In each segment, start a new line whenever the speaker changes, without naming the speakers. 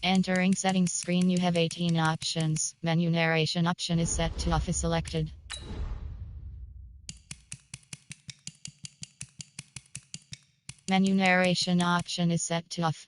Entering settings screen, you have 18 options. Menu narration option is set to off is selected. Menu narration option is set to off.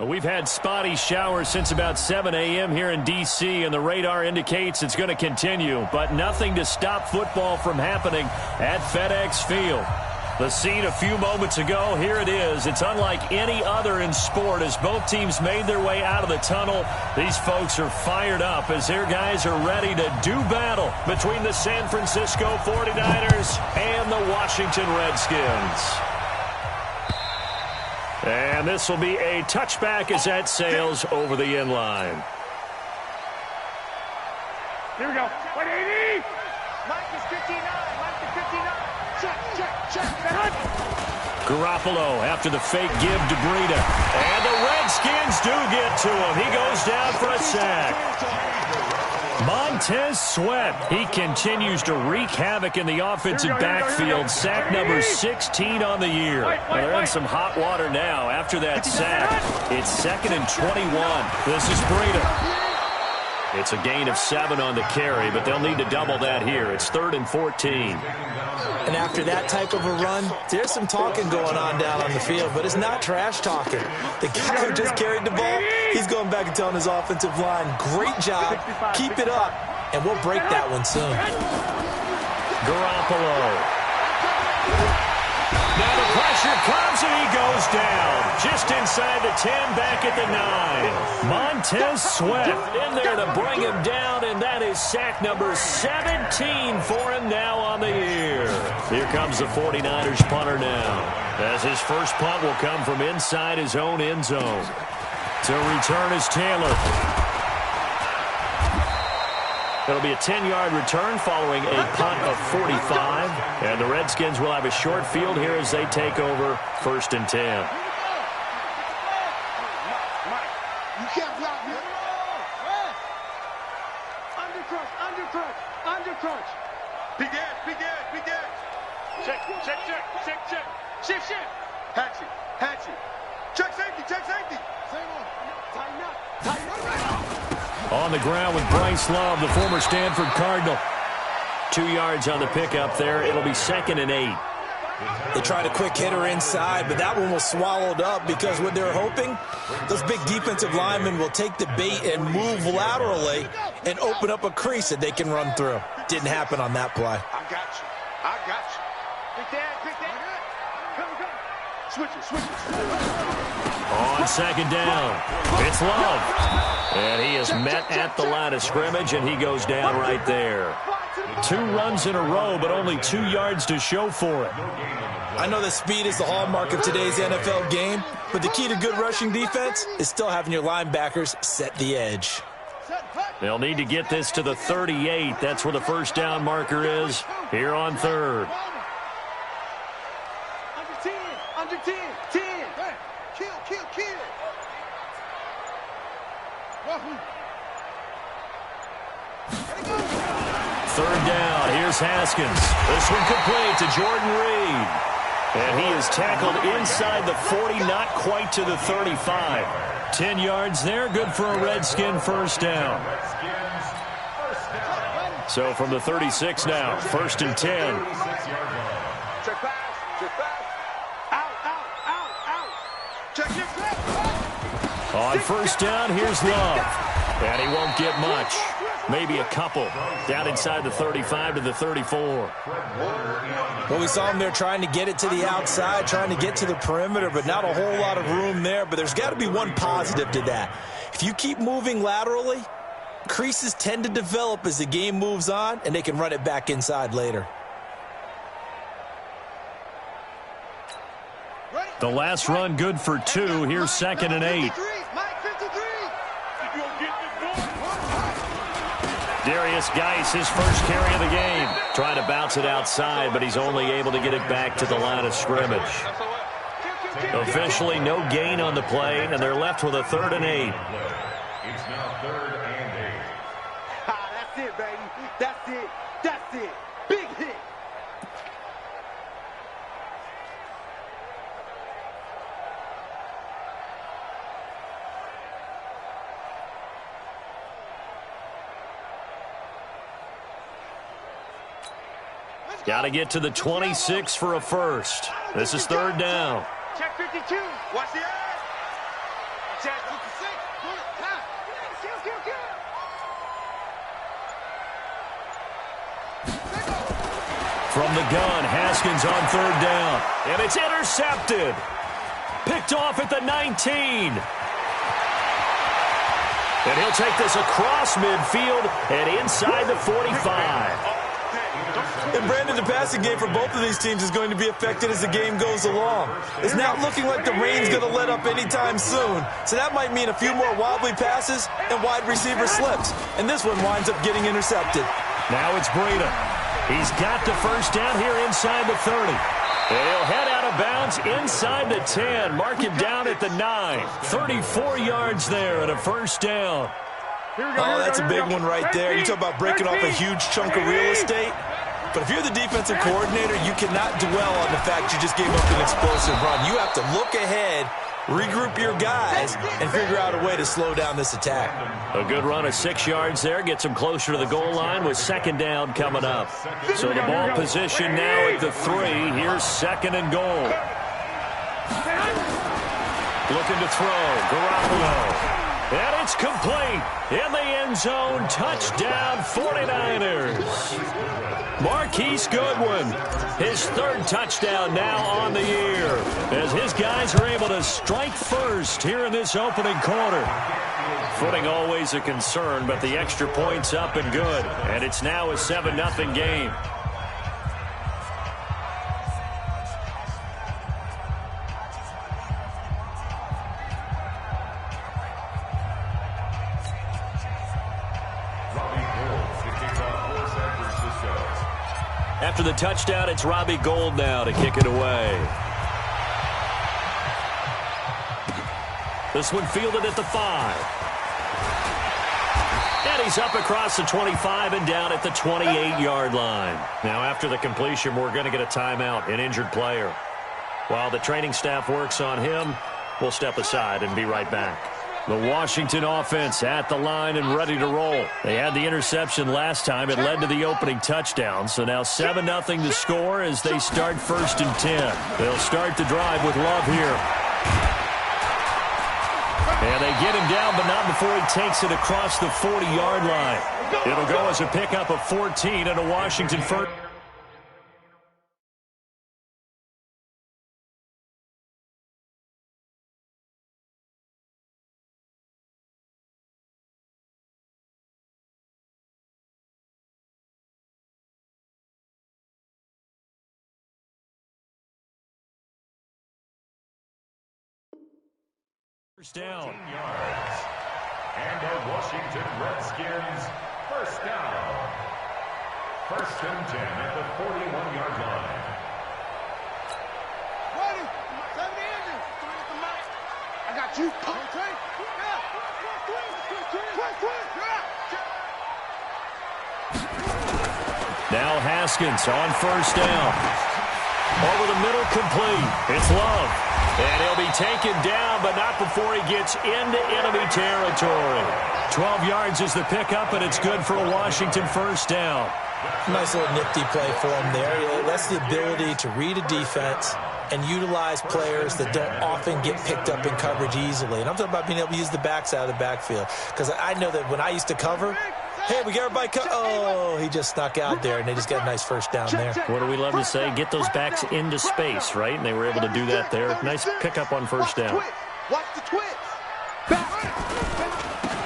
We've had spotty showers since about 7 a.m. here in D.C., and the radar indicates it's going to continue, but nothing to stop football from happening at FedEx Field. The scene a few moments ago, here it is. It's unlike any other in sport as both teams made their way out of the tunnel. These folks are fired up as their guys are ready to do battle between the San Francisco 49ers and the Washington Redskins. And this will be a touchback as that sails over the end line.
Here we go. 180. Mike is 59. Mike is 59. Check.
Garoppolo after the fake give to Breida. And the Redskins do get to him. He goes down for a sack. Montez Sweat, he continues to wreak havoc in the offensive backfield. Sack number 16 on the year. They're in some hot water now after that sack. It's 2nd and 21. This is Breida. It's a gain of 7 on the carry, but they'll need to double that here. It's 3rd and 14.
And after that type of a run, there's some talking going on down on the field, but it's not trash talking. The guy who just carried the ball, he's going back and telling his offensive line, great job, keep it up, and we'll break that one soon.
Garoppolo. Now the pressure comes and he goes down. Just inside the 10, back at the 9. Montez Sweat in there to bring him down, and that is sack number 17 for him now on the year. Here comes the 49ers punter now, as his first punt will come from inside his own end zone. To return is Taylor. It'll be a 10-yard return following a punt of 45. And the Redskins will have a short field here as they take over 1st and 10.
You can't block me. Under crunch. Big edge. Check. Shift. Hatchet. Check safety. Same one. Tighten up.
On the ground with Bryce Love, the former Stanford Cardinal. 2 yards on the pickup there. It'll be 2nd and 8.
They tried a quick hitter inside, but that one was swallowed up because what they're hoping, those big defensive linemen will take the bait and move laterally and open up a crease that they can run through. Didn't happen on that play.
I got you. Pick that. Come. Switch it.
On 2nd down, it's Love. And he is met at the line of scrimmage, and he goes down right there. 2 runs in a row, but only 2 yards to show for it.
I know that speed is the hallmark of today's NFL game, but the key to good rushing defense is still having your linebackers set the edge.
They'll need to get this to the 38. That's where the first down marker is here on 3rd.
Under 10. Kill. Wahoo.
3rd down. Here's Haskins. This one complete to Jordan Reed. And he is tackled inside the 40, not quite to the 35. 10 yards there. Good for a Redskin first down. So from the 36 now, 1st and 10.
Check pass. Out. Check your pass.
On 1st down, here's Love. And he won't get much. Maybe a couple. Down inside the 35 to the 34.
Well, we saw him there trying to get it to the outside, trying to get to the perimeter, but not a whole lot of room there. But there's got to be one positive to that. If you keep moving laterally, creases tend to develop as the game moves on, and they can run it back inside later.
The last run good for 2. Here's 2nd and 8. Darius Geis, his first carry of the game. Trying to bounce it outside, but he's only able to get it back to the line of scrimmage. Officially no gain on the play, and they're left with a 3rd and 8.
It's now 3rd and 8. That's it, baby. That's it. Big hit.
Got to get to the 26 for a first. This is 3rd down.
Check 52. Watch the eye. Check 56.
From the gun, Haskins on 3rd down. And it's intercepted. Picked off at the 19. And he'll take this across midfield and inside the 45.
And Brandon, the passing game for both of these teams is going to be affected as the game goes along. It's not looking like the rain's going to let up anytime soon. So that might mean a few more wobbly passes and wide receiver slips. And this one winds up getting intercepted.
Now it's Breida. He's got the first down here inside the 30. And he'll head out of bounds inside the 10. Mark him down at the 9. 34 yards there and a first down.
Oh, that's a big one right there. You talk about breaking off a huge chunk of real estate. But if you're the defensive coordinator, you cannot dwell on the fact you just gave up an explosive run. You have to look ahead regroup your guys, and figure out a way to slow down this attack.
A good run of 6 yards there gets them closer to the goal line with second down coming up. So the ball position now at the 3. Here's second and goal. Looking to throw. Garoppolo. And it's complete. In the end zone. Touchdown 49ers. Marquise Goodwin. His third touchdown now on the year. As his guys are able to strike first here in this opening quarter. Footing always a concern, but the extra point's up and good. And it's now a 7-0 game. After the touchdown, it's Robbie Gould now to kick it away. This one fielded at the 5. And he's up across the 25 and down at the 28-yard line. Now, after the completion, we're going to get a timeout, an injured player. While the training staff works on him, we'll step aside and be right back. The Washington offense at the line and ready to roll. They had the interception last time. It led to the opening touchdown. So now 7-0 to score as they start 1st and 10. They'll start the drive with Love here. And they get him down, but not before he takes it across the 40-yard line. It'll go as a pickup of 14 and a Washington first. Down.
Yards. And the Washington Redskins first down. 1st and 10 at the 41-yard line.
Ready? 70 inches. I got you.
Now Haskins on 1st down. Over the middle, complete. It's Love. And he'll be taken down, but not before he gets into enemy territory. 12 yards is the pickup, and it's good for a Washington first down.
Nice little nifty play for him there. That's the ability to read a defense and utilize players that don't often get picked up in coverage easily. And I'm talking about being able to use the backside of the backfield. Because I know that when I used to cover, hey, we got everybody oh, he just snuck out there, and they just got a nice first down there.
What do we love to say? Get those backs into space, right? And they were able to do that there. Nice pickup on 1st down.
Watch the twitch.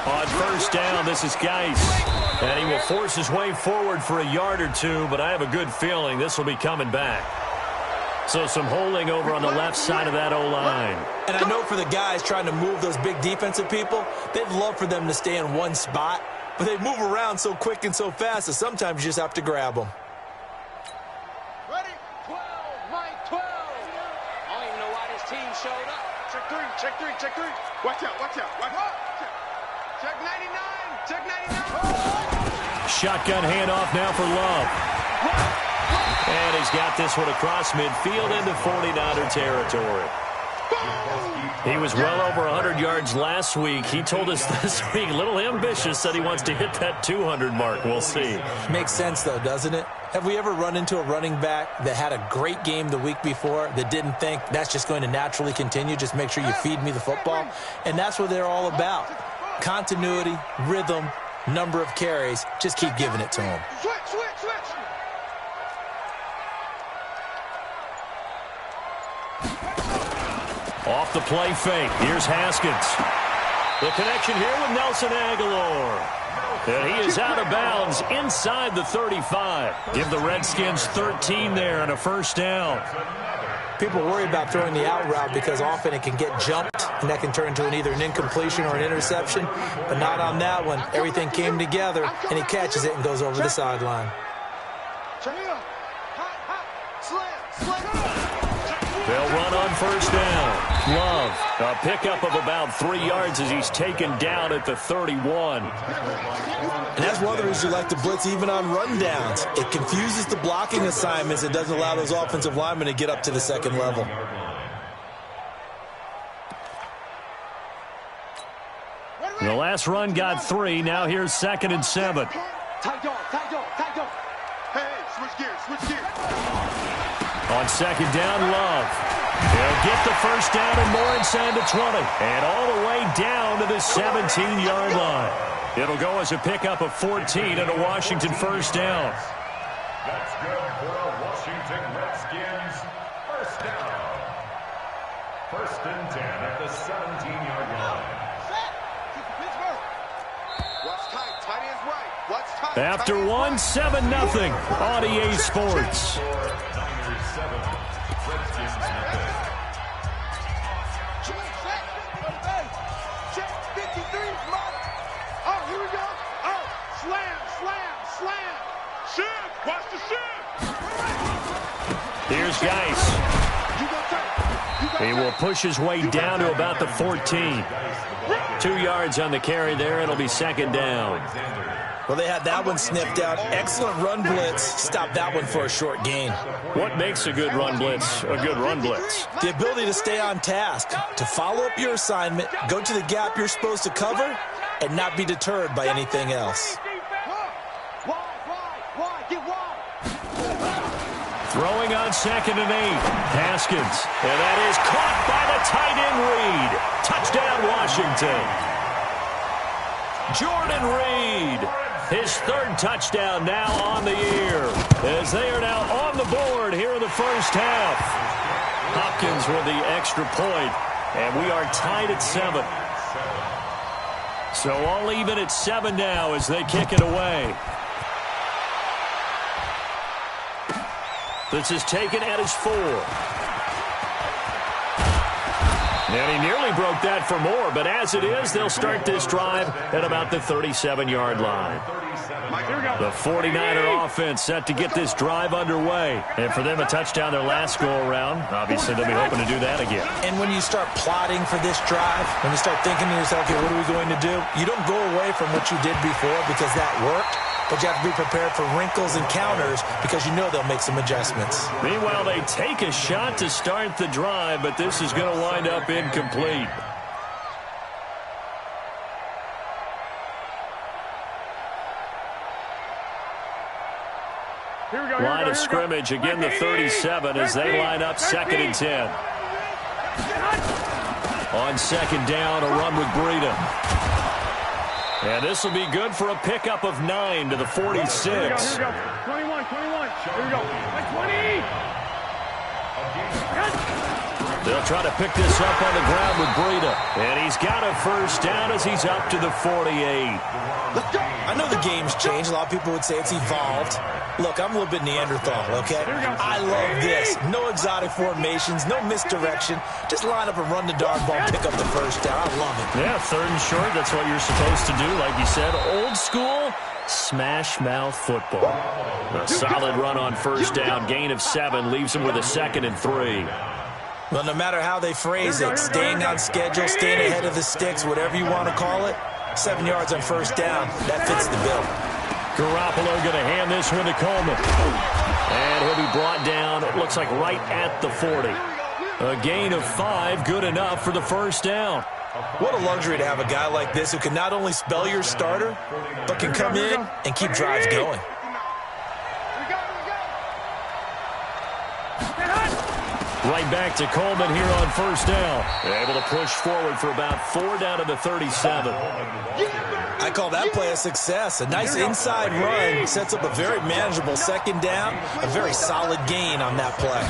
On 1st down, this is Geis. And he will force his way forward for a yard or two, but I have a good feeling this will be coming back. So some holding over on the left side of that O-line.
And I know for the guys trying to move those big defensive people, they'd love for them to stay in one spot. But they move around so quick and so fast that sometimes you just have to grab them.
Ready? 12, Mike, 12. I don't even know why this team showed up. Check 3, check 3, check 3. Watch out, watch out, watch out. Check 99, check 99.
Shotgun handoff now for Love. And he's got this one across midfield into 49er territory. He was well over 100 yards last week. He told us this week, a little ambitious, said he wants to hit that 200 mark. We'll see.
Makes sense, though, doesn't it? Have we ever run into a running back that had a great game the week before that didn't think that's just going to naturally continue? Just make sure you feed me the football. And that's what they're all about. Continuity, rhythm, number of carries. Just keep giving it to him.
Switch, switch, switch.
Off the play fake. Here's Haskins. The connection here with Nelson Aguilar. And he is out of bounds inside the 35. Give the Redskins 13 there and a 1st down.
People worry about throwing the out route because often it can get jumped, and that can turn into either an incompletion or an interception. But not on that one. Everything came together, and he catches it and goes over the sideline.
They'll run on 1st down. Love, a pickup of about 3 yards as he's taken down at the 31.
And that's one of the reasons you like to blitz even on rundowns. It confuses the blocking assignments. It doesn't allow those offensive linemen to get up to the second level.
last run got 3. Now here's 2nd and 7.
Tight dog, tight dog, tight dog. Hey, switch gears, switch gears.
On 2nd down, Love. He'll get the first down and more inside the 20. And all the way down to the 17-yard line. It'll go as a pickup of 14 and a Washington first down.
That's good for a Washington Redskins first down. 1st and 10 at the 17-yard line.
What's tight? Tight is right. What's tight?
After 1-7-0 on EA Sports.
Niners 7, Redskins nothing.
Check 53. Oh, here we go. Oh, slam, slam, slam. Shift. Watch the shift.
Here's Geis. He will push his way down to about the 14. 2 yards on the carry there. It'll be 2nd down.
Well, they had that one sniffed out. Excellent run blitz. Stopped that one for a short gain.
What makes a good run blitz a good run blitz?
The ability to stay on task, to follow up your assignment, go to the gap you're supposed to cover, and not be deterred by anything else.
Throwing on 2nd and 8. Haskins. And that is caught by the tight end Reed. Touchdown, Washington. Jordan Reed. His 3rd touchdown now on the year. As they are now on the board here in the first half. Hopkins with the extra point. And we are tied at 7. So all even at 7 now as they kick it away. This is taken at his 4. And he nearly broke that for more, but as it is, they'll start this drive at about the 37-yard line. The 49er offense set to get this drive underway. And for them, a touchdown their last go-around. Obviously, they'll be hoping to do that again.
And when you start plotting for this drive, when you start thinking to yourself, okay, what are we going to do? You don't go away from what you did before because that worked. But you have to be prepared for wrinkles and counters because you know they'll make some adjustments.
Meanwhile, they take a shot to start the drive, but this is going to wind up incomplete. Line of scrimmage, again the 37 as they line up 2nd and 10. On 2nd down, a run with Breida. And this will be good for a pickup of 9 to the 46.
Here we go. 21. Here we go. 20.
They'll try to pick this up on the ground with Breida. And he's got a first down as he's up to the 48.
I know the game's changed. A lot of people would say it's evolved. Look, I'm a little bit Neanderthal, okay? I love this. No exotic formations, no misdirection. Just line up and run the dog ball, pick up the first down. I love it.
Yeah, 3rd and short. That's what you're supposed to do. Like you said, old school smash mouth football. A solid run on first down. Gain of 7 leaves him with a 2nd and 3.
Well, no matter how they phrase it, staying on schedule, staying ahead of the sticks, whatever you want to call it, 7 yards on first down, that fits the bill.
Garoppolo going to hand this one to Coleman. And he'll be brought down, it looks like right at the 40. A gain of 5, good enough for the first down.
What a luxury to have a guy like this who can not only spell your starter, but can come in and keep drives going.
Right back to Coleman here on first down. Able to push forward for about 4 down to the 37.
I call that play a success. A nice inside run sets up a very manageable 2nd down. A very solid gain on that play.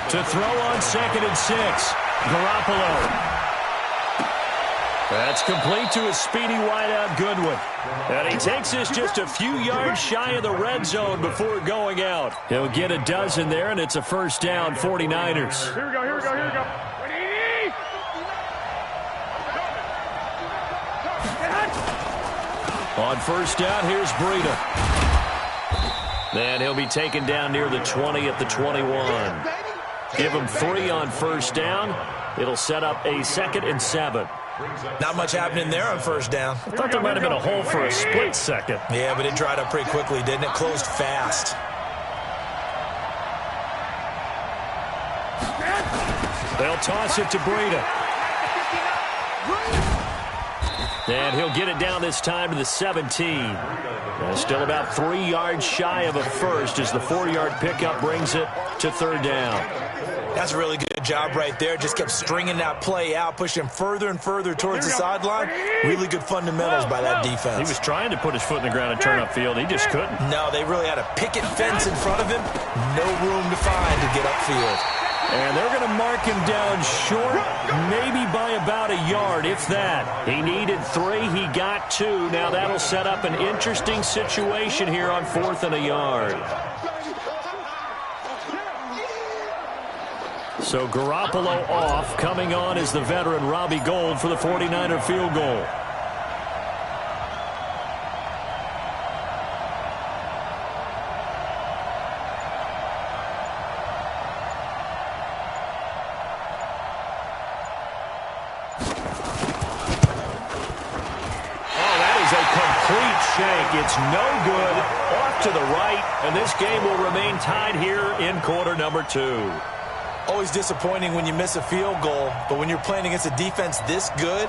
To throw on 2nd and 6. Garoppolo. That's complete to a speedy wideout Goodwin. And he takes this just a few yards shy of the red zone before going out. He'll get a dozen there, and it's a first down, 49ers.
Here we go.
On first down, here's Breida. Then he'll be taken down near the 20 at the 21. Give him 3 on first down. It'll set up a 2nd and 7.
Not much happening there on first down.
I thought there might have been a hole for a split second.
Yeah, but it dried up pretty quickly, didn't it? Closed fast.
They'll toss it to Breida. And he'll get it down this time to the 17. Still about 3 yards shy of a first as the 4-yard pickup brings it to third down.
That's a really good job right there. Just kept stringing that play out, pushing him further and further towards the sideline. Really good fundamentals by that defense.
He was trying to put his foot in the ground and turn upfield. He just couldn't.
No, they really had a picket fence in front of him. No room to find to get upfield.
And they're going to mark him down short, maybe by about a yard, if that. He needed 3. He got 2. Now that'll set up an interesting situation here on 4th and a yard. So Garoppolo off. Coming on is the veteran Robbie Gould for the 49er field goal. It's no good, off to the right, and this game will remain tied here in quarter number 2.
Always disappointing when you miss a field goal, but when you're playing against a defense this good,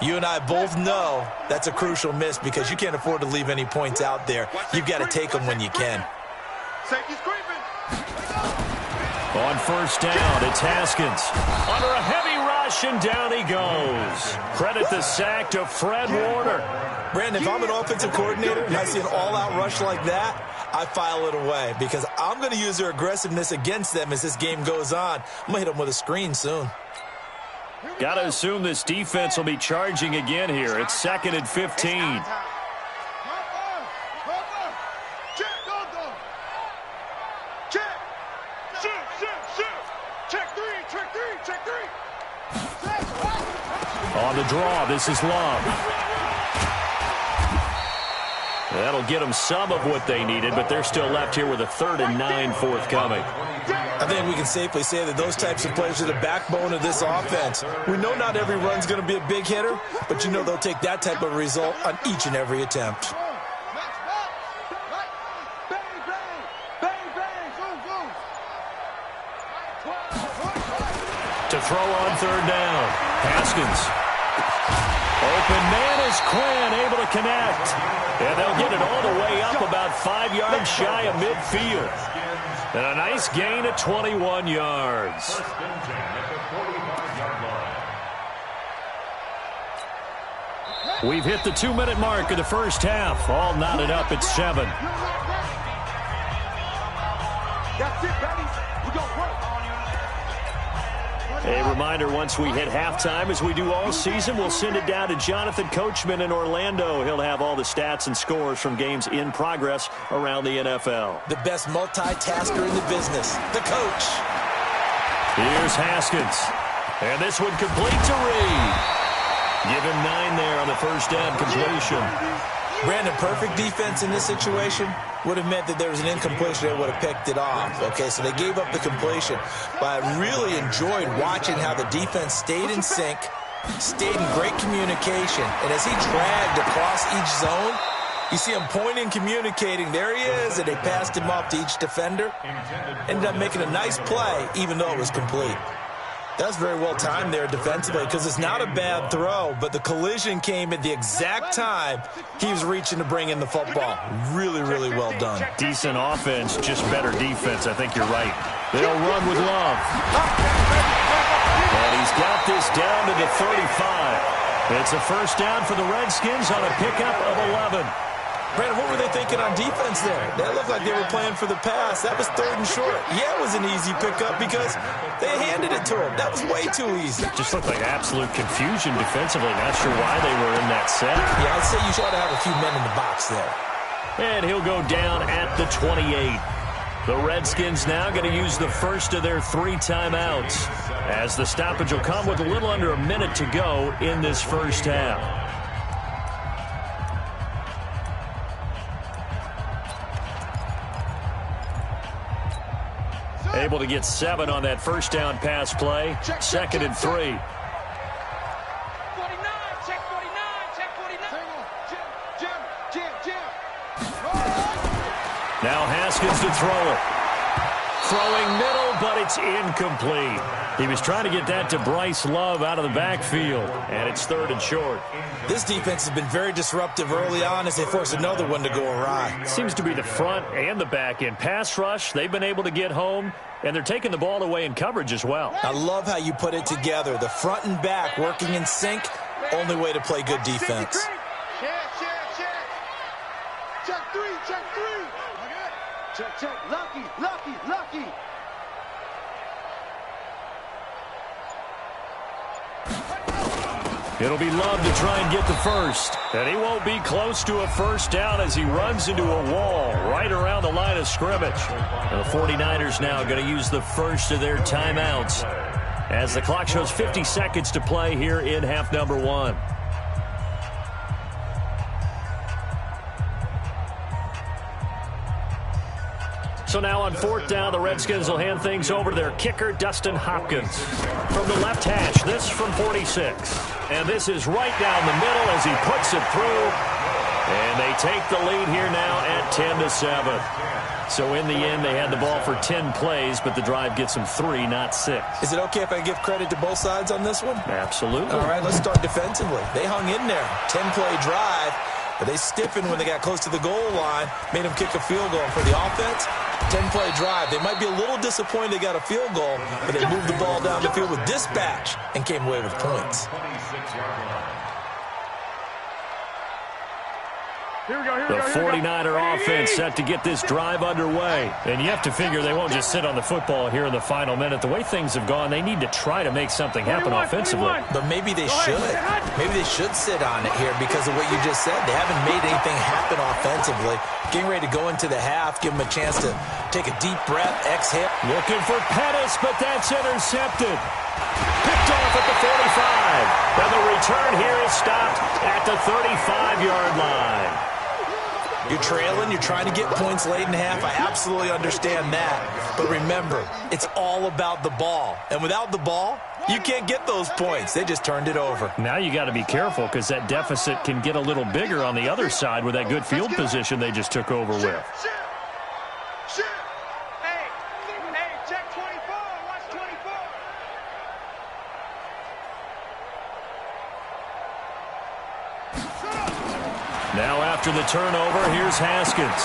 you and I both know that's a crucial miss because you can't afford to leave any points out there. You've got to take them when you can.
On first down, it's Haskins. Under a heavy rush, and down he goes. Credit the sack to Fred Warner.
Brandon, if I'm an offensive coordinator and I see an all-out rush like that, I file it away because I'm going to use their aggressiveness against them as this game goes on. I'm going to hit them with a screen soon.
Got to assume this defense will be charging again here. It's 2nd and 15. On the draw, this is Love. That'll get them some of what they needed, but they're still left here with a 3rd and 9 forthcoming.
I think we can safely say that those types of players are the backbone of this offense. We know not every run's going to be a big hitter, but you know they'll take that type of result on each and every attempt.
To throw on 3rd down, Haskins. Open man is Quinn, able to connect. And they'll get it all the way up about 5 yards shy of midfield. And a nice gain of 21 yards. We've hit the 2-minute mark of the first half. All knotted up at 7.
That's it, baby. We're going to work.
A reminder, once we hit halftime, as we do all season, we'll send it down to Jonathan Coachman in Orlando. He'll have all the stats and scores from games in progress around the NFL.
The best multitasker in the business, the coach.
Here's Haskins. And this one complete to Reed. Give him 9 there on the first down completion.
Brandon, perfect defense in this situation would have meant that there was an incompletion. They would have picked it off. Okay, so they gave up the completion. But I really enjoyed watching how the defense stayed in sync, stayed in great communication. And as he dragged across each zone, you see him pointing, communicating. There he is, and they passed him off to each defender. Ended up making a nice play, even though it was complete. That was very well timed there defensively because it's not a bad throw, but the collision came at the exact time he was reaching to bring in the football. Really, really well done.
Decent offense, just better defense. I think you're right. They'll run with Love. And he's got this down to the 35. It's a first down for the Redskins on a pickup of 11.
Brandon, what were they thinking on defense there? They looked like they were playing for the pass. That was 3rd and short. Yeah, it was an easy pickup because they handed it to him. That was way too easy.
Just looked like absolute confusion defensively. Not sure why they were in that set.
Yeah, I'd say you ought to have a few men in the box there.
And he'll go down at the 28. The Redskins now going to use the first of their 3 timeouts, as the stoppage will come with a little under a minute to go in this first half. Able to get 7 on that first down pass play. 2nd and 3.
49, check 49, check 49. Jim.
Now Haskins to throw it. throwing middle, but it's incomplete. He was trying to get that to Bryce Love out of the backfield, and it's 3rd and short.
This defense has been very disruptive early on as they force another one to go awry.
Seems to be the front and the back end. Pass rush, they've been able to get home, and they're taking the ball away in coverage as well.
I love how you put it together. The front and back working in sync, only way to play good defense.
Check 3, check 3. Check. Lucky.
It'll be Love to try and get the first. And he won't be close to a first down as he runs into a wall right around the line of scrimmage. And the 49ers now going to use the first of their timeouts as the clock shows 50 seconds to play here in half number 1. So now on 4th down, the Redskins will hand things over to their kicker, Dustin Hopkins. From the left hash, this from 46. And this is right down the middle as he puts it through. And they take the lead here now at 10-7. So in the end, they had the ball for 10 plays, but the drive gets them 3, not 6.
Is it okay if I give credit to both sides on this one?
Absolutely.
All right, let's start defensively. They hung in there. 10-play drive, but they stiffened when they got close to the goal line, made them kick a field goal. And for the offense, 10-play drive. They might be a little disappointed they got a field goal, but they moved the ball down the field with dispatch and came away with points.
The 49er offense set to get this drive underway. And you have to figure they won't just sit on the football here in the final minute. The way things have gone, they need to try to make something happen offensively.
But maybe they should. Maybe they should sit on it here because of what you just said. They haven't made anything happen offensively. Getting ready to go into the half, give them a chance to take a deep breath, exhale.
Looking for Pettis, but that's intercepted. Picked off at the 45. And the return here is stopped at the 35-yard line.
You're trailing, you're trying to get points late in half. I absolutely understand that. But remember, it's all about the ball. And without the ball, you can't get those points. They just turned it over.
Now you got to be careful because that deficit can get a little bigger on the other side with that good field position they just took over with.
Hey, check 24. Watch 24.
Now after the turnover, here's Haskins.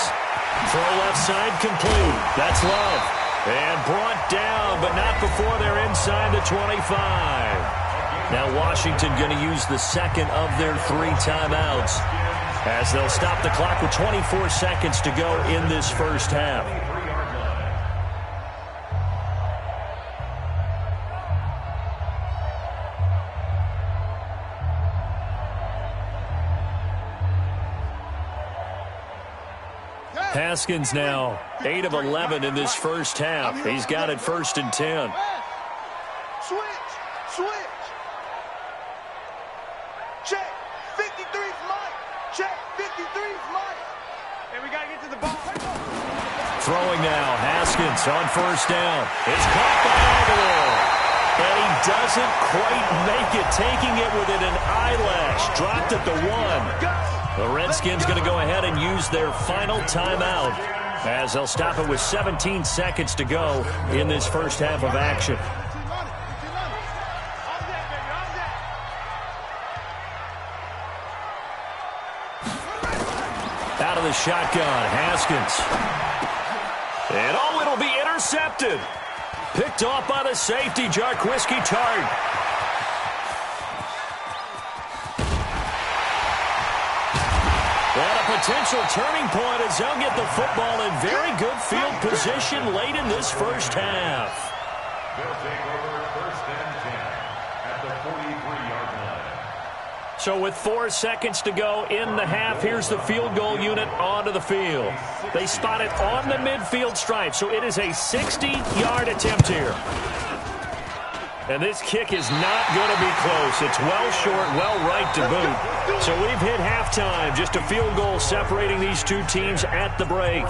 Throw left side complete. That's Love. And brought down, but not before they're inside the 25. Now Washington going to use the second of their 3 timeouts as they'll stop the clock with 24 seconds to go in this first half. Haskins now 8 of 11 in this first half. He's got it 1st and 10.
Switch. Check. 53's Mike. Check. 53's Mike. And we got to get to the ball.
Throwing now. Haskins on 1st down. It's caught by Aguilar. And he doesn't quite make it, taking it within an eyelash. Dropped at the 1. The Redskins going to go ahead and use their final timeout as they'll stop it with 17 seconds to go in this first half of action. Out of the shotgun, Haskins. And it'll be intercepted. Picked off by the safety, Jarquiski Tart. And a potential turning point as they'll get the football in very good field position late in this first half.
They'll take over 1st and 10 at the 43-yard line.
So with 4 seconds to go in the half, here's the field goal unit onto the field. They spot it on the midfield stripe, so it is a 60-yard attempt here. And this kick is not going to be close. It's well short, well right to boot. So we've hit halftime. Just a field goal separating these two teams at the break.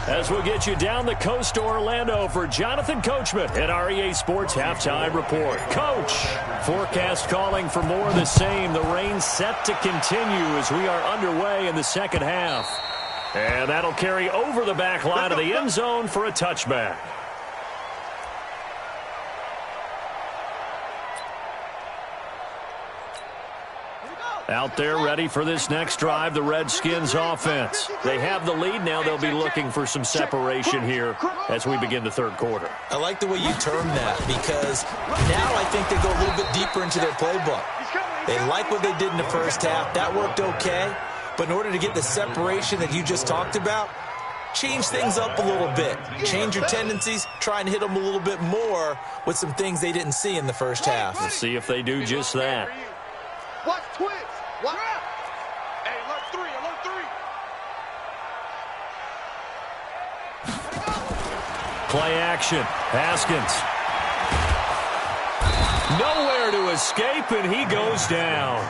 As we'll get you down the coast to Orlando for Jonathan Coachman at our EA Sports Halftime Report. Coach, forecast calling for more of the same. The rain set to continue as we are underway in the second half. And that'll carry over the back line of the end zone for a touchback. Out there ready for this next drive, the Redskins offense. They have the lead now. They'll be looking for some separation here as we begin the third quarter.
I like the way you term that because now I think they go a little bit deeper into their playbook. They like what they did in the first half. That worked okay. But in order to get the separation that you just talked about, change things up a little bit. Change your tendencies. Try and hit them a little bit more with some things they didn't see in the first half.
We'll see if they do just that.
Watch twins. What? Hey, alert three, alert three.
Play action. Haskins. Nowhere to escape, and he goes down.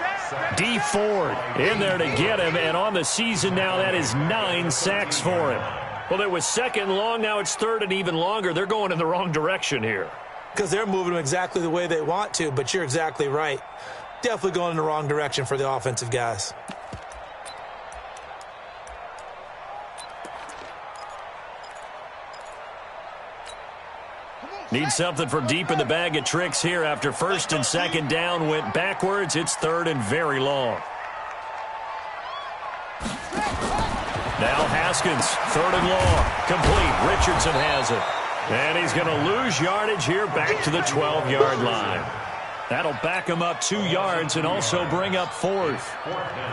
D. Ford in there to get him, and on the season now, that is 9 sacks for him. Well, it was second long. Now it's third and even longer. They're going in the wrong direction here.
Because they're moving exactly the way they want to, but you're exactly right. Definitely going in the wrong direction for the offensive guys.
Need something from deep in the bag of tricks here after first and second down went backwards. It's third and very long. Now Haskins, third and long. Complete. Richardson has it. And he's going to lose yardage here back to the 12-yard line. That'll back him up 2 yards and also bring up fourth.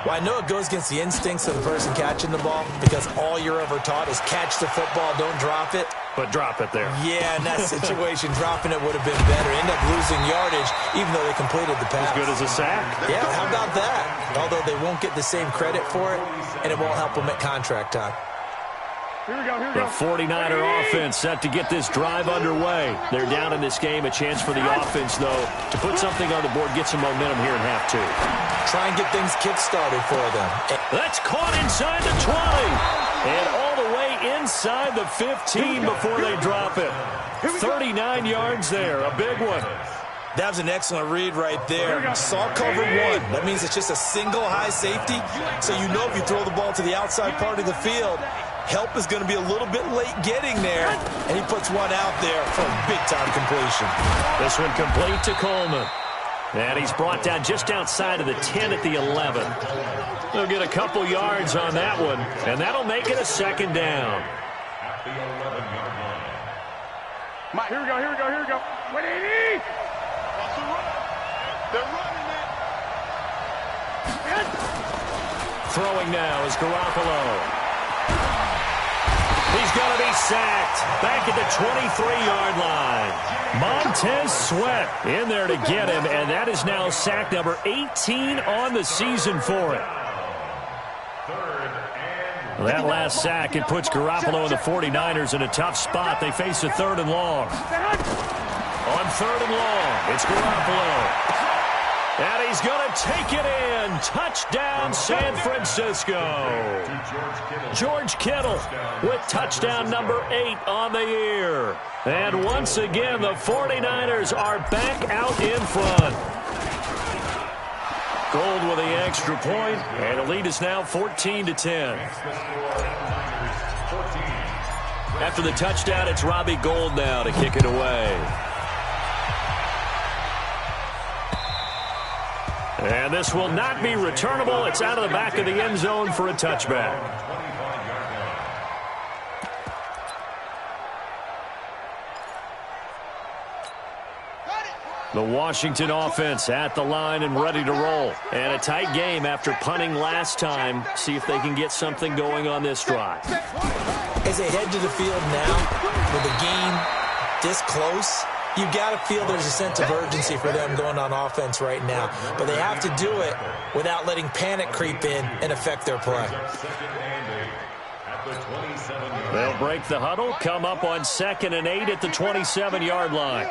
Well, I know it goes against the instincts of the person catching the ball because all you're ever taught is catch the football, don't drop it.
But drop it there.
Yeah, in that situation, dropping it would have been better. End up losing yardage even though they completed the pass.
As good as a sack.
Yeah, how about that? Although they won't get the same credit for it, and it won't help them at contract time.
Here we go, here we
The
go.
49er offense set to get this drive underway. They're down in this game. A chance for the offense, though, to put something on the board, get some momentum here in half two.
Try and get things kick-started for them.
That's caught inside the 20. And all the way inside the 15 before they drop it. 39 yards there. A big one.
That was an excellent read right there. Saw cover one. That means it's just a single high safety. So you know if you throw the ball to the outside part of the field, help is going to be a little bit late getting there. And he puts one out there for a big-time completion.
This one complete to Coleman. And he's brought down just outside of the 10 at the 11. They'll get a couple yards on that one, and that'll make it a second down.
At the 11-yard line.
Mike, here we go, here we go, here we go. 180!
They're running it.
Throwing now is Garoppolo. He's going to be sacked back at the 23-yard line. Montez Sweat in there to get him, and that is now sack number 18 on the season for him. That last sack, it puts Garoppolo and the 49ers in a tough spot. They face a third and long. On third and long, it's Garoppolo. And he's going to take it in. Touchdown, San Francisco. George Kittle with touchdown number 8 on the year. And once again, the 49ers are back out in front. Gold with the extra point, and the lead is now 14-10. After the touchdown, it's Robbie Gould now to kick it away. And this will not be returnable. It's out of the back of the end zone for a touchback. The Washington offense at the line and ready to roll. And a tight game after punting last time. See if they can get something going on this drive.
As they head to the field now, with the game this close, you got to feel there's a sense of urgency for them going on offense right now. But they have to do it without letting panic creep in and affect their play.
They'll break the huddle, come up on 2nd and 8 at the 27-yard line.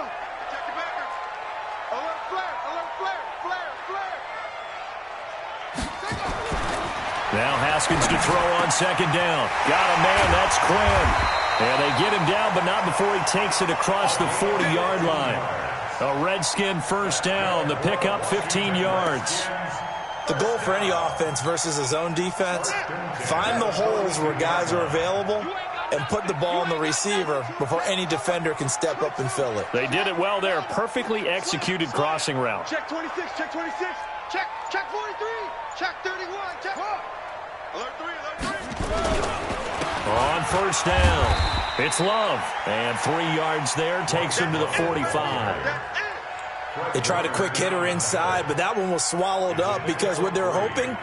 Now Haskins to throw on 2nd down. Got a man, that's Quinn. And they get him down, but not before he takes it across the 40-yard line. A Redskin first down, the pickup 15 yards.
The goal for any offense versus a zone defense, find the holes where guys are available and put the ball in the receiver before any defender can step up and fill it.
They did it well there. Perfectly executed crossing route.
Check 26, check 26.
Check 43. Check 31. Check. Alert 3.
On first down, it's Love. And 3 yards there takes him to the 45.
They tried a quick hitter inside, but that one was swallowed up because what they're hoping,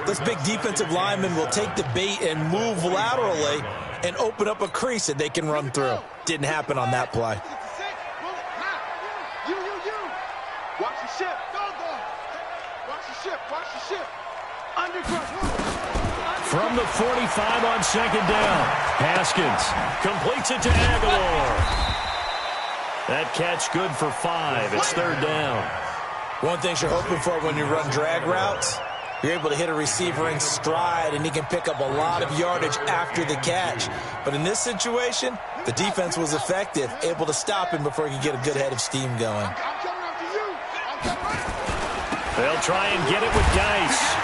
this big defensive lineman will take the bait and move laterally and open up a crease that they can run through. Didn't happen on that play.
You. Watch the ship. Watch the ship.
From the 45 on second down, Haskins completes it to Aguilar. That catch good for 5. It's third down.
One thing you're hoping for when you run drag routes, you're able to hit a receiver in stride, and he can pick up a lot of yardage after the catch. But in this situation, the defense was effective, able to stop him before he could get a good head of steam going.
They'll try and get it with Dice.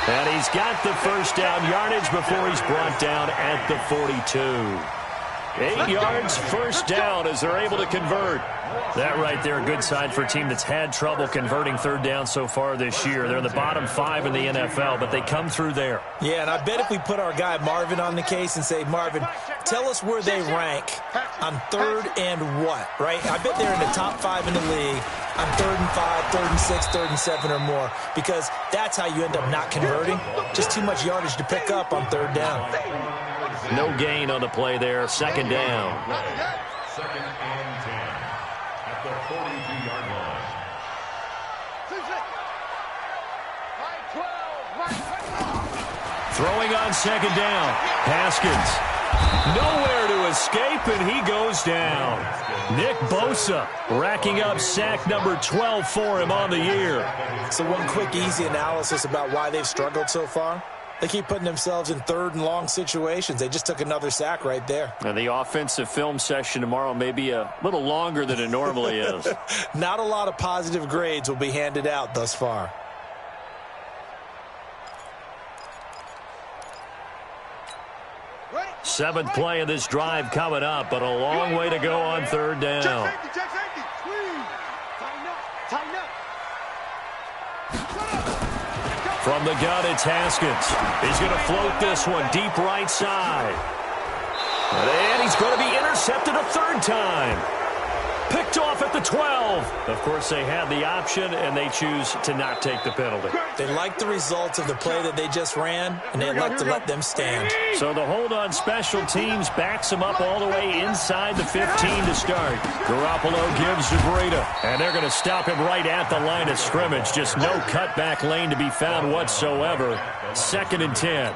And he's got the first down yardage before he's brought down at the 42. 8 yards, first down as they're able to convert. That right there, a good sign for a team that's had trouble converting third down so far this year. They're in the bottom 5 in the NFL, but they come through there.
Yeah, and I bet if we put our guy Marvin on the case and say, Marvin, tell us where they rank on third and what, right? I bet they're in the top 5 in the league on 3rd and 5, 3rd and 6, 3rd and 7 or more, because that's how you end up not converting. Just too much yardage to pick up on third down.
No gain on the play there. Second down.
Second and 10 at the 42-yard line.
Throwing on second down. Haskins. Nowhere to escape, and he goes down. Nick Bosa racking up sack number 12 for him on the year.
So one quick, easy analysis about why they've struggled so far. They keep putting themselves in third and long situations. They just took another sack right there.
And the offensive film session tomorrow may be a little longer than it normally is.
Not a lot of positive grades will be handed out thus far.
Seventh play of this drive coming up, but a long way to go on third down. From the gun, it's Haskins. He's going to float this one deep right side. And he's going to be intercepted a third time. Picked off at the 12. Of course, they had the option, and they choose to not take the penalty.
They like the results of the play that they just ran, and they like to let them stand.
So the hold on special teams backs them up all the way inside the 15 to start. Garoppolo gives to Breida, and they're going to stop him right at the line of scrimmage. Just no cutback lane to be found whatsoever. Second and 10.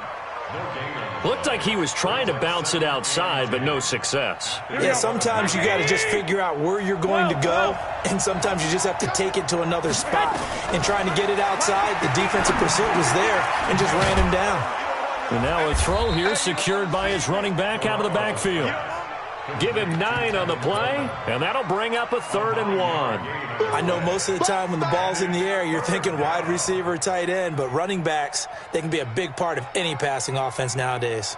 Looked like he was trying to bounce it outside, but no success.
Yeah, sometimes you got to just figure out where you're going to go, and sometimes you just have to take it to another spot. And trying to get it outside, the defensive pursuit was there and just ran him down.
And now a throw here secured by his running back out of the backfield. Give him 9 on the play, and that'll bring up a 3rd and 1.
I know most of the time when the ball's in the air, you're thinking wide receiver, tight end, but running backs, they can be a big part of any passing offense nowadays.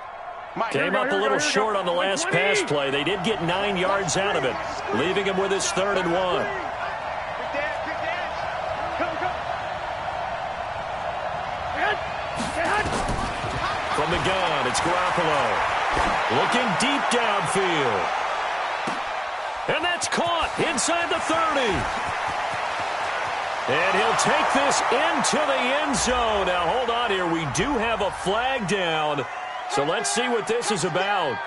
Came up a little short on the last pass play. They did get 9 yards out of it, leaving him with his 3rd and 1. From the gun, it's Garoppolo. Looking deep downfield. And that's caught inside the 30. And he'll take this into the end zone. Now, hold on here. We do have a flag down. So let's see what this is about.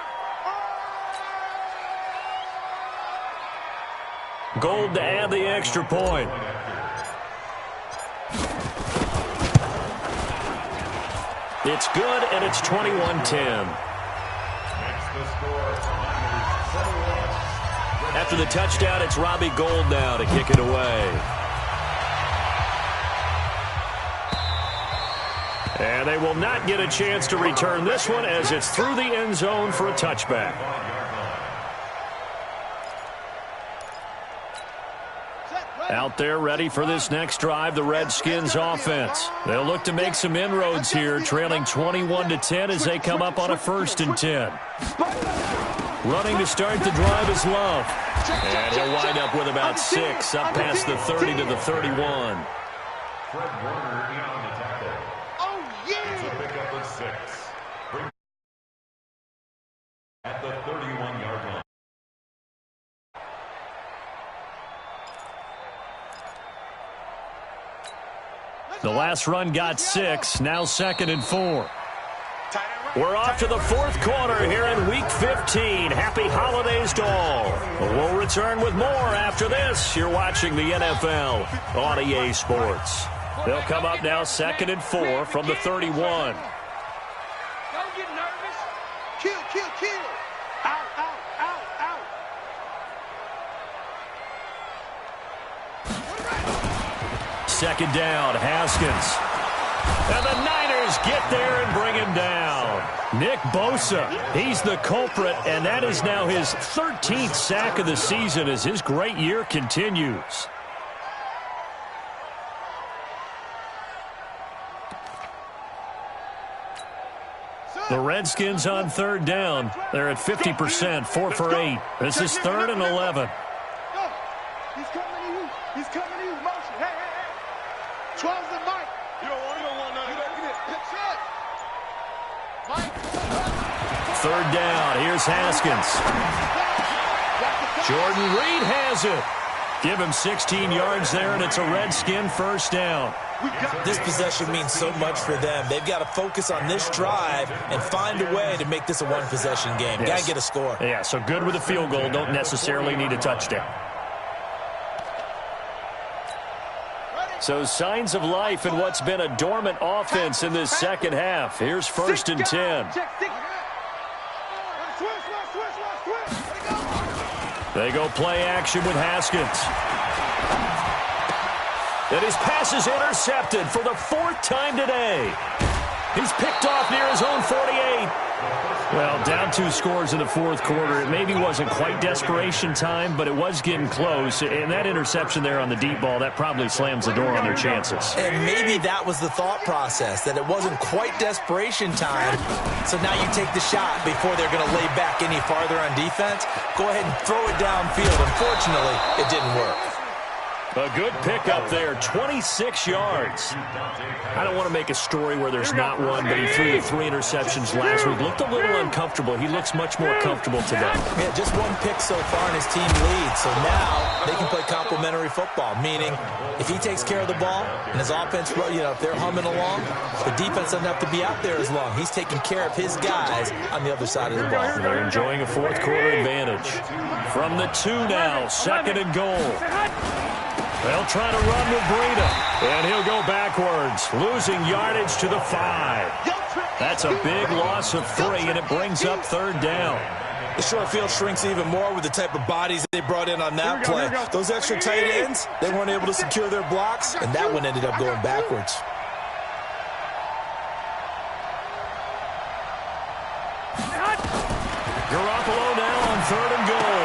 Gold to add the extra point. It's good, and it's 21-10. After the touchdown, it's Robbie Gould now to kick it away. And they will not get a chance to return this one as it's through the end zone for a touchback. Out there ready for this next drive, the Redskins offense. They'll look to make some inroads here, trailing 21-10 as they come up on a 1st and 10. Running to start the drive is Love. And he'll wind up with about 6, up past the 30 to the 31.
Fred Warner in on the tackle.
Oh, yeah!
It's a pickup of 6. At the 31-yard line.
The last run got 6, now 2nd and 4. We're off to the 4th quarter here in Week 15. Happy holidays to all. We'll return with more after this. You're watching the NFL on EA Sports. They'll come up now 2nd and 4 from the 31.
Don't get nervous. Kill, kill, kill. Out, out, out, out.
2nd down, Haskins. And the Niners get there and bring him down. Nick Bosa, he's the culprit, and that is now his 13th sack of the season as his great year continues. The Redskins on 3rd down. They're at 50%, 4 for 8. This is 3rd and 11.
He's coming to you. He's coming to you. Motion. Hey, hey, hey. 12's the Mike. You don't want none. You don't get it. Pitch it. Mike.
3rd down. Here's Haskins. Jordan Reed has it. Give him 16 yards there, and it's a Redskin 1st down.
This possession means so much for them. They've got to focus on this drive and find a way to make this a one-possession game.
Yes.
Got to get a score.
Yeah, so good with a field goal. Don't necessarily need a touchdown. So signs of life in what's been a dormant offense in this second half. Here's 1st and 10. They go play action with Haskins. And his pass is intercepted for the 4th time today. He's picked off near his own 48. Well, down 2 scores in the 4th quarter. It maybe wasn't quite desperation time, but it was getting close. And that interception there on the deep ball, that probably slams the door on their chances.
And maybe that was the thought process, that it wasn't quite desperation time. So now you take the shot before they're going to lay back any farther on defense. Go ahead and throw it downfield. Unfortunately, it didn't work.
A good pickup there, 26 yards. I don't want to make a story where there's not one, but he threw the 3 interceptions last week. Looked a little uncomfortable. He looks much more comfortable today.
Yeah, just 1 pick so far and his team leads. So now they can play complementary football, meaning if he takes care of the ball and his offense, if they're humming along, the defense doesn't have to be out there as long. He's taking care of his guys on the other side of the ball.
They're enjoying a 4th quarter advantage. From the 2 now, 2nd and goal. They'll try to run with Breida, and he'll go backwards, losing yardage to the 5. That's a big loss of 3, and it brings up 3rd down.
The short field shrinks even more with the type of bodies they brought in on that play. Those extra tight ends, they weren't able to secure their blocks, and that one ended up going backwards.
Garoppolo now on 3rd and goal.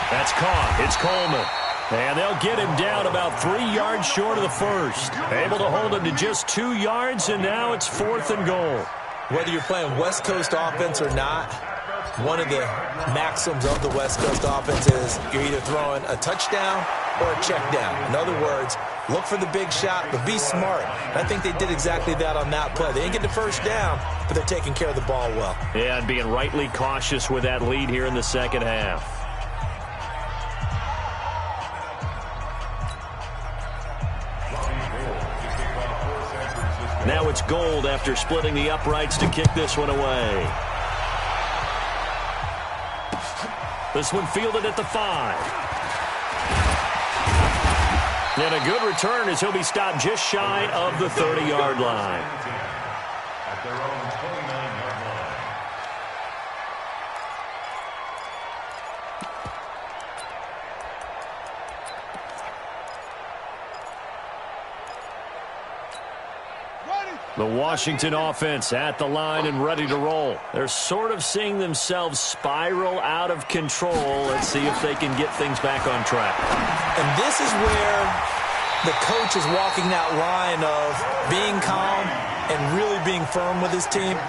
That's caught. It's Coleman. And they'll get him down about 3 yards short of the 1st. Able to hold him to just 2 yards, and now it's 4th and goal.
Whether you're playing West Coast offense or not, one of the maxims of the West Coast offense is you're either throwing a touchdown or a check down. In other words, look for the big shot, but be smart. And I think they did exactly that on that play. They didn't get the 1st down, but they're taking care of the ball well.
Yeah, and being rightly cautious with that lead here in the second half. Now it's Gold after splitting the uprights to kick this one away. This one fielded at the 5. And a good return as he'll be stopped just shy of the 30-yard line.
At their own 29-yard line.
The Washington offense at the line and ready to roll. They're sort of seeing themselves spiral out of control. Let's see if they can get things back on track.
And this is where the coach is walking that line of being calm and really being firm with his team.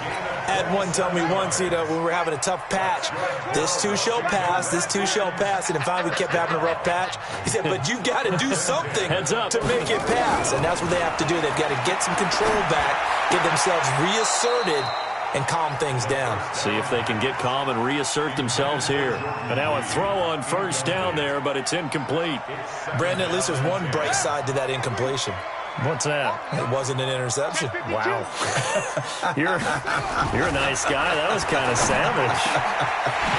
Had one tell me once, when we were having a tough patch, this too shall pass, this too shall pass, and then finally we kept having a rough patch. He said, but you got to do something to make it pass, and that's what they have to do. They've got to get some control back, get themselves reasserted, and calm things down.
See if they can get calm and reassert themselves here. And now a throw on first down there, but it's incomplete.
Brandon, at least there's one bright side to that incompletion.
What's that?
It wasn't an interception.
Wow. You're a nice guy. That was kind of savage.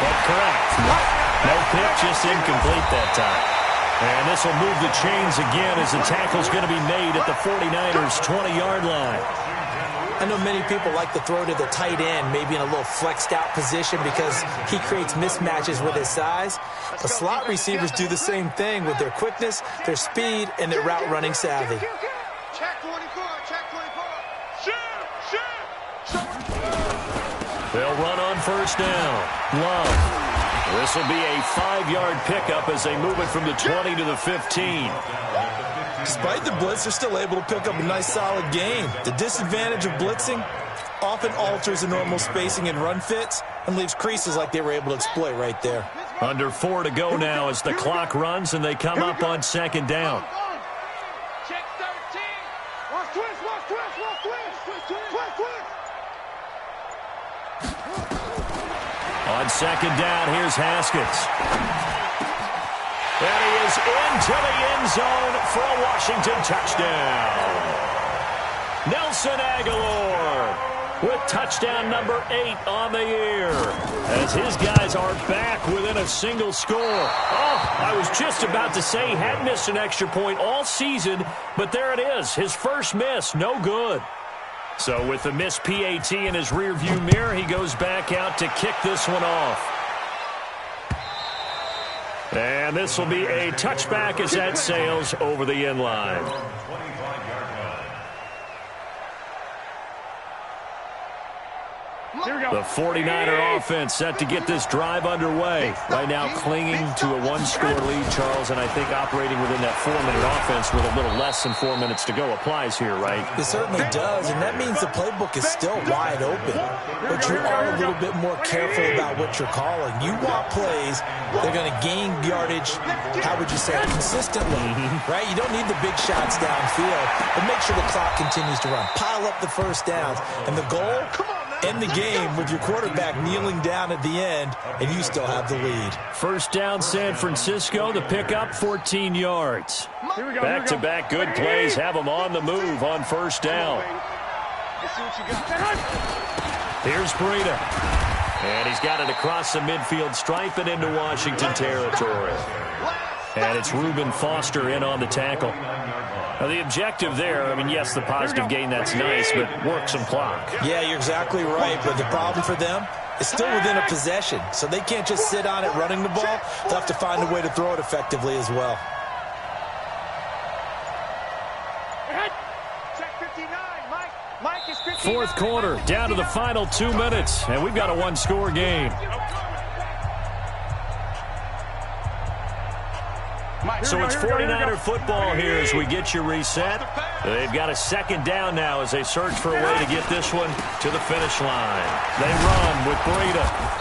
But correct. No pick, just incomplete that time. And this will move the chains again as the tackle's going to be made at the 49ers' 20-yard line.
I know many people like to throw to the tight end, maybe in a little flexed out position because he creates mismatches with his size. The slot receivers do the same thing with their quickness, their speed, and their route running savvy.
Check 24, check 24. Shoot.
They'll run on first down. Love. This will be a 5-yard pickup as they move it from the 20 to the 15.
Despite the blitz, they're still able to pick up a nice solid gain. The disadvantage of blitzing often alters the normal spacing and run fits and leaves creases like they were able to exploit right there.
Under 4 to go now as the clock runs and they come up on second down.
Check 13. Watch twist.
On second down, here's Haskins. And he is into the end zone for a Washington touchdown. Nelson Aguilar with touchdown number 8 on the year as his guys are back within a single score. Oh, I was just about to say he had missed an extra point all season, but there it is. His first miss, no good. So with the missed PAT in his rearview mirror, he goes back out to kick this one off. And this will be a touchback as that sails over the end line. The 49er offense set to get this drive underway. Right now clinging to a 1-score lead, Charles, and I think operating within that 4-minute offense with a little less than 4 minutes to go applies here, right?
It certainly does, and that means the playbook is still wide open. But you are a little bit more careful about what you're calling. You want plays, they're going to gain yardage, how would you say, consistently, right? You don't need the big shots downfield, but make sure the clock continues to run. Pile up the first downs, and the goal, end the game with your quarterback kneeling down at the end, and you still have the lead.
First down, San Francisco. The pickup, 14 yards. Back-to-back good plays have them on the move on first down. Here's Breida. And he's got it across the midfield stripe and into Washington territory. And it's Reuben Foster in on the tackle. Now, the objective there, I mean, yes, the positive gain, that's nice, but work some clock.
Yeah, you're exactly right, but the problem for them is still within a possession, so they can't just sit on it running the ball. They'll have to find a way to throw it effectively as well.
Fourth quarter, down to the final 2 minutes, and we've got a 1-score game. So it's 49er football here as we get you reset. They've got a second down now as they search for a way to get this one to the finish line. They run with Breida.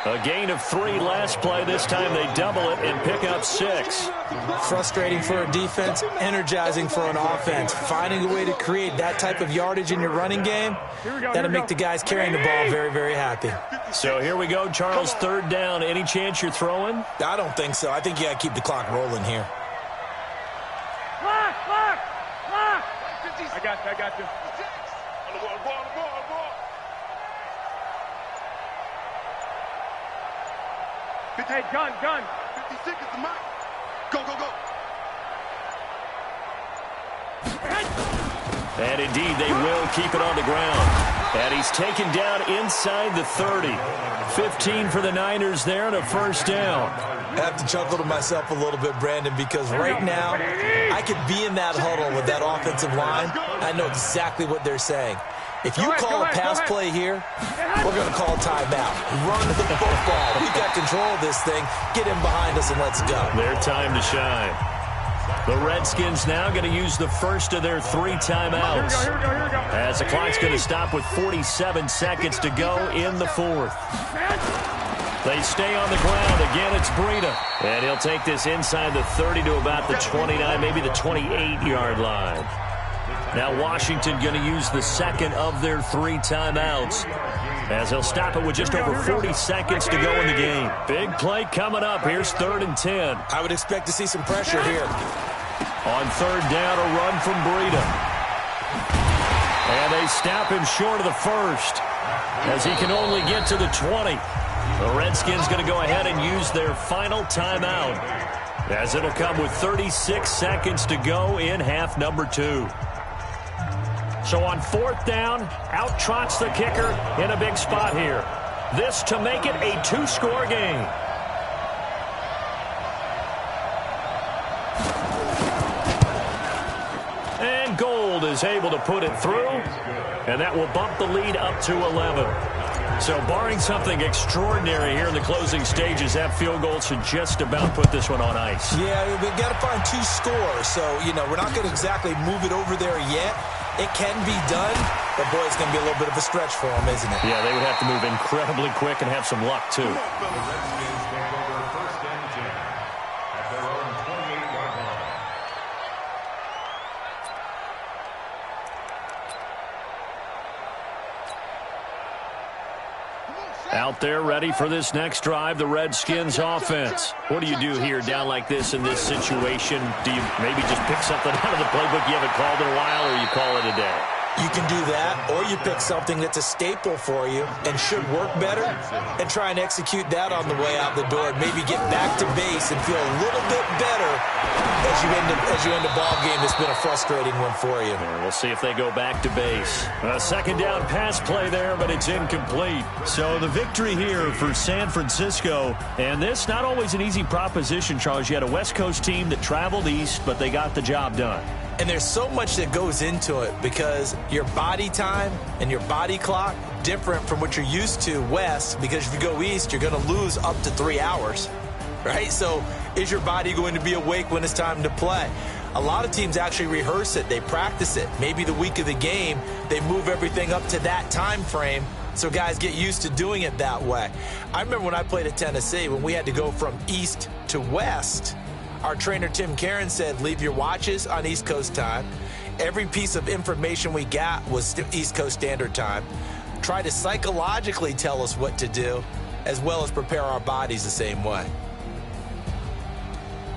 A gain of 3 last play. This time they double it and pick up 6.
Frustrating for a defense, energizing for an offense. Finding a way to create that type of yardage in your running game, that'll make the guys carrying the ball very, very happy.
So here we go, Charles, third down. Any chance you're throwing?
I don't think so. I think you got to keep the clock rolling here.
Lock! I got you.
On the ball.
Hey, gun.
56 is the mark. Go.
And indeed, they will keep it on the ground. And he's taken down inside the 30. 15 for the Niners there and a first down.
I have to chuckle to myself a little bit, Brandon, because right now I could be in that huddle with that offensive line. I know exactly what they're saying. If you call a pass play here, we're going to call a timeout. Run the football. We've got control of this thing. Get in behind us and let's go.
Their time to shine. The Redskins now going to use the first of their 3 timeouts.
Here we go.
As the clock's going to stop with 47 seconds to go in the 4th. They stay on the ground. Again, it's Breida. And he'll take this inside the 30 to about the 29, maybe the 28-yard line. Now Washington going to use the second of their 3 timeouts, as they'll stop it with just over 40 seconds to go in the game. Big play coming up. Here's 3rd and 10.
I would expect to see some pressure here.
On 3rd down, a run from Breida. And they stop him short of the 1st, as he can only get to the 20. The Redskins going to go ahead and use their final timeout, as it'll come with 36 seconds to go in half number 2. So on 4th down, out trots the kicker in a big spot here. This to make it a 2-score game. And Gold is able to put it through, and that will bump the lead up to 11. So barring something extraordinary here in the closing stages, that field goal should just about put this one on ice.
Yeah, we've got to find 2 scores. So, we're not going to exactly move it over there yet. It can be done, but, boy, it's going to be a little bit of a stretch for them, isn't it?
Yeah, they would have to move incredibly quick and have some luck, too.
The Redskins take over 1st and 10 at their own 28-yard line.
Out there ready for this next drive, the Redskins offense. What do you do here down like this in this situation? Do you maybe just pick something out of the playbook you haven't called in a while, or you call it a day?
You can do that, or you pick something that's a staple for you and should work better and try and execute that on the way out the door and maybe get back to base and feel a little bit better as you end a ball game that's been a frustrating one for you.
And we'll see if they go back to base. A 2nd down pass play there, but it's incomplete. So the victory here for San Francisco, and this not always an easy proposition, Charles. You had a West Coast team that traveled east, but they got the job done.
And there's so much that goes into it because your body time and your body clock different from what you're used to west, because if you go east, you're going to lose up to 3 hours, right? So is your body going to be awake when it's time to play? A lot of teams actually rehearse it. They practice it. Maybe the week of the game, they move everything up to that time frame so guys get used to doing it that way. I remember when I played at Tennessee, when we had to go from east to west, our trainer, Tim Karen, said, leave your watches on East Coast time. Every piece of information we got was East Coast Standard Time. Try to psychologically tell us what to do, as well as prepare our bodies the same way.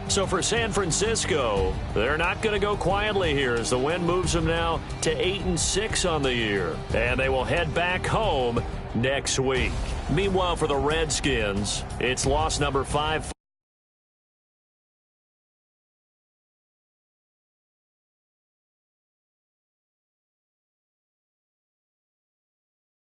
So for San Francisco, they're not going to go quietly here as the win moves them now to 8-6 on the year. And they will head back home next week. Meanwhile, for the Redskins, it's loss number 5.